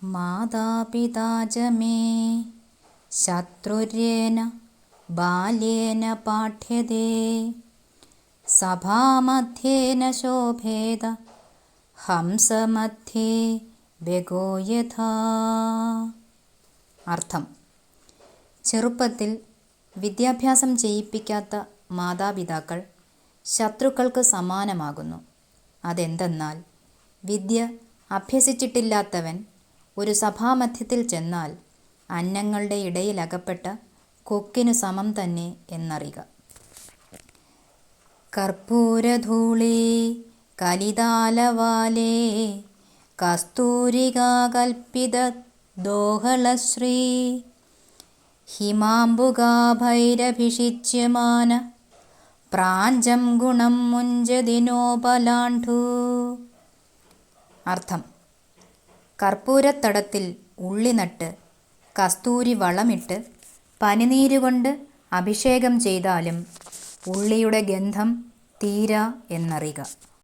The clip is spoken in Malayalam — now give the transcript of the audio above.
മാതാപിതാ ച മേ ശത്രുര്യേന ബാല്യേന പാഠ്യതേ സഭാമധ്യേന ശോഭേത ഹംസമധ്യേ ബഗോ യഥാ. അർത്ഥം: ചെറുപ്പത്തിൽ വിദ്യാഭ്യാസം ചെയ്യിപ്പിക്കാത്ത മാതാപിതാക്കൾ ശത്രുക്കൾക്ക് സമാനമാകുന്നു. അതെന്തെന്നാൽ, വിദ്യ അഭ്യസിച്ചിട്ടില്ലാത്തവൻ ഒരു സഭാമധ്യത്തിൽ ചെന്നാൽ അന്നങ്ങളുടെ ഇടയിലകപ്പെട്ട കൊക്കിനു സമം തന്നെ എന്നറിക. കർപ്പൂരധൂളീ കലിതാലവാലേ കസ്തൂരികാകൽപ്പിതദോഹളശ്രീ ഹിമാംബുകാഭൈരഭിഷിച്യമാന പ്രാഞ്ചം ഗുണം മുഞ്ചതിനോപലാണ്ഡു. അർത്ഥം: കർപ്പൂരത്തടത്തിൽ ഉള്ളി നട്ട് കസ്തൂരി വളമിട്ട് പനിനീരുകൊണ്ട് അഭിഷേകം ചെയ്താലും ഉള്ളിയുടെ ഗന്ധം തീരാ എന്നറിക.